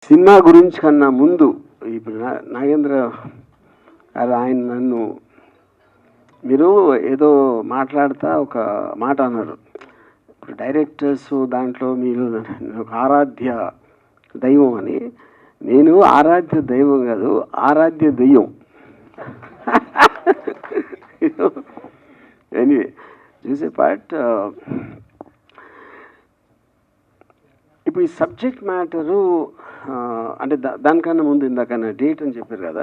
Cinema గురించి కన్నా ముందు ఇప్పుడు నాగేంద్ర గారు ఆయన నన్ను మీరు ఏదో మాట్లాడుతా ఒక మాట అన్నారు. ఇప్పుడు డైరెక్టర్స్ దాంట్లో మీరు ఒక ఆరాధ్య దైవం అని. నేను ఆరాధ్య దైవం కాదు, ఆరాధ్య దెయ్యం. ఎనీవే చూసే పార్ట్ ఇప్పుడు ఈ సబ్జెక్ట్ మ్యాటరు అంటే దానికన్నా ముందు ఇందాకన్నా డేట్ అని చెప్పారు కదా,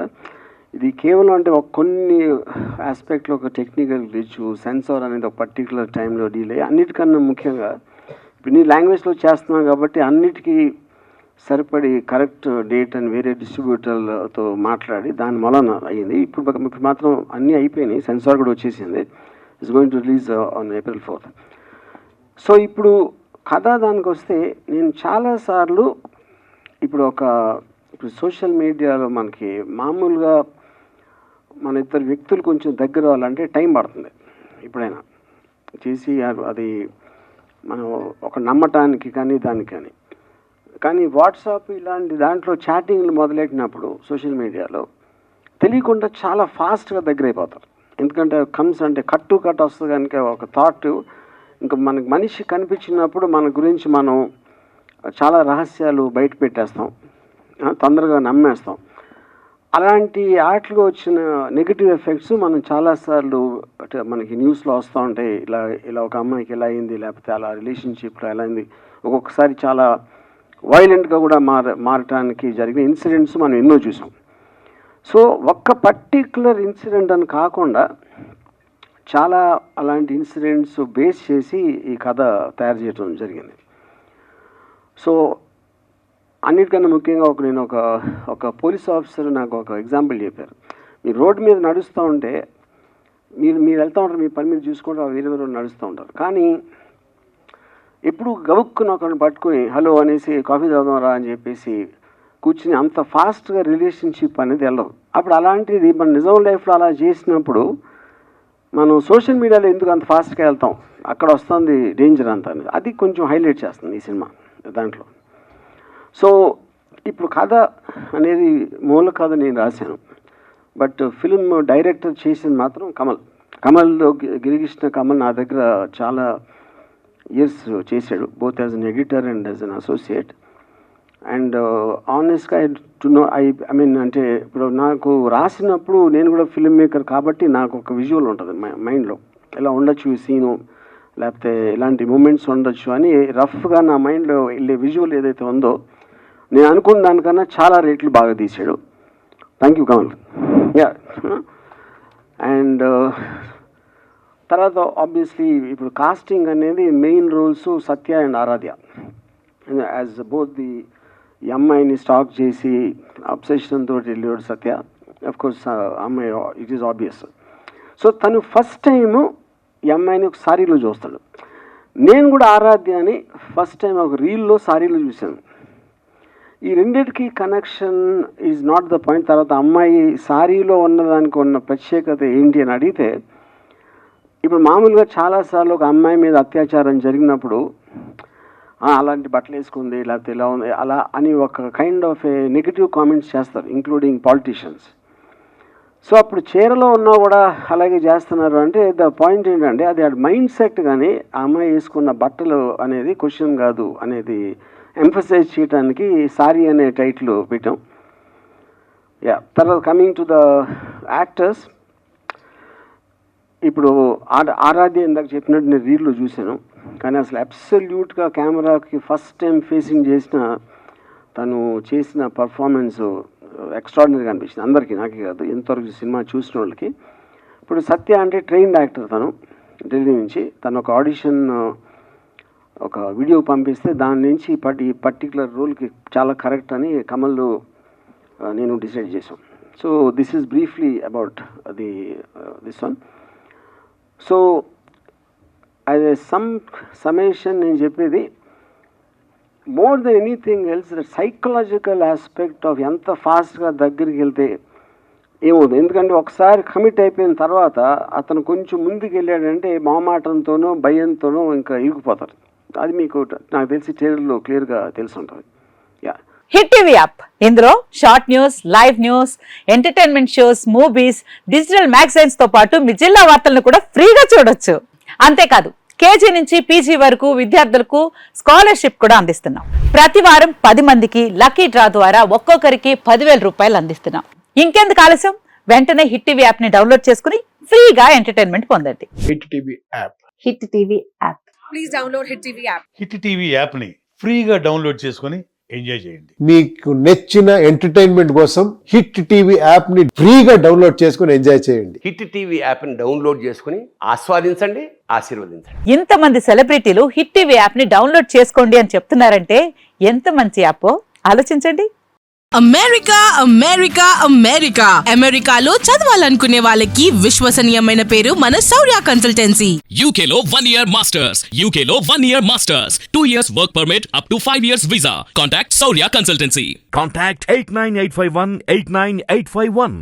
ఇది కేవలం అంటే ఒక కొన్ని ఆస్పెక్ట్లో ఒక టెక్నికల్ గ్లిచ్, సెన్సార్ అనేది ఒక పర్టికులర్ టైంలో డీలే, అన్నిటికన్నా ముఖ్యంగా ఇప్పుడు నీ లాంగ్వేజ్లో చేస్తున్నావు కాబట్టి అన్నిటికీ సరిపడి కరెక్ట్ డేట్ అని వేరే డిస్ట్రిబ్యూటర్లతో మాట్లాడి దాని వలన అయ్యింది. ఇప్పుడు మాత్రం అన్నీ అయిపోయినాయి, సెన్సార్ కూడా వచ్చేసింది. It's going to release on April 4th. So ఇప్పుడు కథ దానికి వస్తే నేను చాలాసార్లు ఇప్పుడు సోషల్ మీడియాలో మనకి మామూలుగా మన ఇద్దరు వ్యక్తులు కొంచెం దగ్గర అవ్వాలంటే టైం పడుతుంది. ఎప్పుడైనా చేసి అది మనం ఒక నమ్మటానికి కానీ దానికి కానీ వాట్సాప్ ఇలాంటి దాంట్లో చాటింగ్లు మొదలెట్టినప్పుడు సోషల్ మీడియాలో తెలియకుండా చాలా ఫాస్ట్గా దగ్గర అయిపోతారు. ఎందుకంటే కమ్స్ అంటే కట్టు వస్తుంది కనుక ఒక థాట్ ఇంకా మనకి మనిషి కనిపించినప్పుడు మన గురించి మనం చాలా రహస్యాలు బయట పెట్టేస్తాం, తొందరగా నమ్మేస్తాం. అలాంటి ఆటలు వచ్చిన నెగిటివ్ ఎఫెక్ట్స్ మనం చాలాసార్లు మనకి న్యూస్లో వస్తూ ఉంటాయి. ఇలా ఒక అమ్మాయికి ఎలా అయింది, లేకపోతే అలా రిలేషన్షిప్లో ఎలా అయింది, ఒక్కొక్కసారి చాలా వైలెంట్గా కూడా మారటానికి జరిగిన ఇన్సిడెంట్స్ మనం ఎన్నో చూసాం. సో ఒక్క పర్టిక్యులర్ ఇన్సిడెంట్ అని కాకుండా చాలా అలాంటి ఇన్సిడెంట్స్ బేస్ చేసి ఈ కథ తయారు చేయడం జరిగింది. సో అన్నిటికన్నా ముఖ్యంగా నేను ఒక పోలీస్ ఆఫీసర్ నాకు ఒక ఎగ్జాంపుల్ చెప్పారు. మీరు రోడ్డు మీద నడుస్తూ ఉంటే మీరు వెళ్తూ ఉంటారు, మీ పని మీద చూసుకుంటూ వేరే నడుస్తూ ఉంటారు. కానీ ఎప్పుడు గవుక్కుని ఒకరిని పట్టుకుని హలో అనేసి కాఫీ తాగుదాం రా అని చెప్పేసి కూర్చుని అంత ఫాస్ట్గా రిలేషన్షిప్ అనేది వెళ్ళదు. అప్పుడు అలాంటిది మన నిజం లైఫ్లో అలా చేసినప్పుడు మనం సోషల్ మీడియాలో ఎందుకు అంత ఫాస్ట్గా వెళ్తాం, అక్కడ వస్తుంది డేంజర్ అంతా అనేది. అది కొంచెం హైలైట్ చేస్తుంది ఈ సినిమా దాంట్లో. సో ఇప్పుడు కథ అనేది మూల కథ నేను రాశాను, బట్ ఫిల్మ్ డైరెక్టర్ చేసింది మాత్రం కమల్ గిరికృష్ణ కమల్ నా దగ్గర చాలా ఇయర్స్ చేశాడు, both as an editor and as an associate. And ఆనెస్ట్గా ఐ మీన్ అంటే ఇప్పుడు నాకు రాసినప్పుడు నేను కూడా ఫిల్మ్ మేకర్ కాబట్టి నాకు ఒక విజువల్ ఉంటుంది మైండ్లో, ఇలా ఉండొచ్చు ఈ సీను, లేకపోతే ఇలాంటి మూమెంట్స్ ఉండొచ్చు అని రఫ్గా నా మైండ్లో వెళ్ళే విజువల్ ఏదైతే ఉందో నేను అనుకున్న దానికన్నా చాలా రేట్లు బాగా తీసాడు. Thank you Kamal. Yeah. And తర్వాత ఆబ్వియస్లీ ఇప్పుడు కాస్టింగ్ అనేది main roles Satya and Aaradhya. As both ఈ అమ్మాయిని స్టాక్ చేసి అబ్సెషన్ తోటి వెళ్ళాడు సత్య. అఫ్ కోర్స్ అమ్మాయి ఇట్ ఈస్ ఆబ్వియస్. సో తను ఫస్ట్ టైము ఈ అమ్మాయిని ఒక సారీలో చూస్తాడు. నేను కూడా ఆరాధ్య అని ఫస్ట్ టైం ఒక రీల్లో సారీలో చూశాను. ఈ రెండింటికి connection is not the point. తర్వాత అమ్మాయి సారీలో ఉన్నదానికి ఉన్న ప్రత్యేకత ఏంటి అని అడిగితే, ఇప్పుడు మామూలుగా చాలాసార్లు ఒక అమ్మాయి మీద అత్యాచారం జరిగినప్పుడు అలాంటి బట్టలు వేసుకుంది, లేకపోతే ఇలా ఉంది, అలా అని ఒక kind of A negative comments చేస్తారు, ఇంక్లూడింగ్ పాలిటీషియన్స్. సో అప్పుడు చీరలో ఉన్నా కూడా అలాగే చేస్తున్నారు అంటే ద పాయింట్ ఏంటంటే అది మైండ్ సెట్. కానీ ఆ అమ్మాయి వేసుకున్న బట్టలు అనేది క్వశ్చన్ కాదు అనేది ఎంఫసైజ్ చేయడానికి సారీ అనే టైటిల్ పెట్టాం. యా. తర్వాత కమింగ్ టు ద యాక్టర్స్, ఇప్పుడు ఆరాధ్య ఇందాక చెప్పినట్టు నేను రీల్లో చూశాను, కానీ అసలు అబ్సల్యూట్గా కెమెరాకి ఫస్ట్ టైం ఫేసింగ్ చేసిన తను చేసిన పర్ఫార్మెన్స్ ఎక్స్ట్రాడినరీగా అనిపించింది అందరికీ, నాకే కాదు ఎంతవరకు సినిమా చూసిన వాళ్ళకి. ఇప్పుడు సత్య అంటే ట్రైన్డ్ యాక్టర్, తను ఢిల్లీ నుంచి. తను ఒక ఆడిషన్ ఒక వీడియో పంపిస్తే దాని నుంచి ఈ పర్టికులర్ రోల్కి చాలా కరెక్ట్ అని కమల్ నేను డిసైడ్ చేసాం. So this is briefly about this one. So as a summation నేను చెప్పేది, more than anything else the psychological aspect of ఎంత ఫాస్ట్గా దగ్గరికి వెళ్తే ఏమవుతుంది. ఎందుకంటే ఒకసారి కమిట్ అయిపోయిన తర్వాత అతను కొంచెం ముందుకు వెళ్ళాడంటే మొహమాటంతోనో భయంతోనో ఇంకా ఇరుకుపోతారు. అది మీకు నాకు తెలిసి ట్రైలర్లో క్లియర్గా తెలిసి ఉంటుంది. యా. హిట్ టీవీ యాప్ ఇందులో short news, live news, entertainment shows, movies, digital magazines తో పాటు మీ జిల్లా వార్తలను కూడా ఫ్రీగా చూడొచ్చు. అంతేకాదు కేజీ నుంచి పీజీ వరకు విద్యార్థులకు స్కాలర్షిప్ కూడా అందిస్తున్నాం. ప్రతి వారం 10 మందికి లక్కీ డ్రా ద్వారా ఒక్కొక్కరికి 10,000 రూపాయలు అందిస్తున్నాం. ఇంకెందుకు ఆలస్యం, వెంటనే హిట్ టీవీ యాప్ ని డౌన్లోడ్ చేసుకుని ఫ్రీగా ఎంటర్టైన్మెంట్ పొందండి. Hit TV app. Hit TV app. Please download hit TV app. Hit TV యాప్ని ఫ్రీగా డౌన్లోడ్ చేసుకొని ఎంజాయ్ చేయండి. మీకు నచ్చిన ఎంటర్టైన్మెంట్ కోసం హిట్ టీవీ యాప్ ని ఫ్రీగా డౌన్లోడ్ చేసుకుని ఎంజాయ్ చేయండి. హిట్ టీవీ యాప్ని డౌన్లోడ్ చేసుకుని ఆస్వాదించండి, ఆశీర్వదించండి. ఇంతమంది సెలబ్రిటీలు హిట్ టీవీ యాప్ ని డౌన్లోడ్ చేసుకోండి అని చెప్తున్నారంటే ఎంత మంచి యాప్ ఆలోచించండి. అమెరికా అమెరికా అమెరికా అమెరికాలో చదవాలనుకునే వాళ్ళకి విశ్వసనీయమైన పేరు మన శౌర్య కన్సల్టెన్సీ. UK లో 1 year masters. UK లో 1 year masters. 2 years work permit up to 5 years visa. Contact Saurya Consultancy. Contact 89851 89851.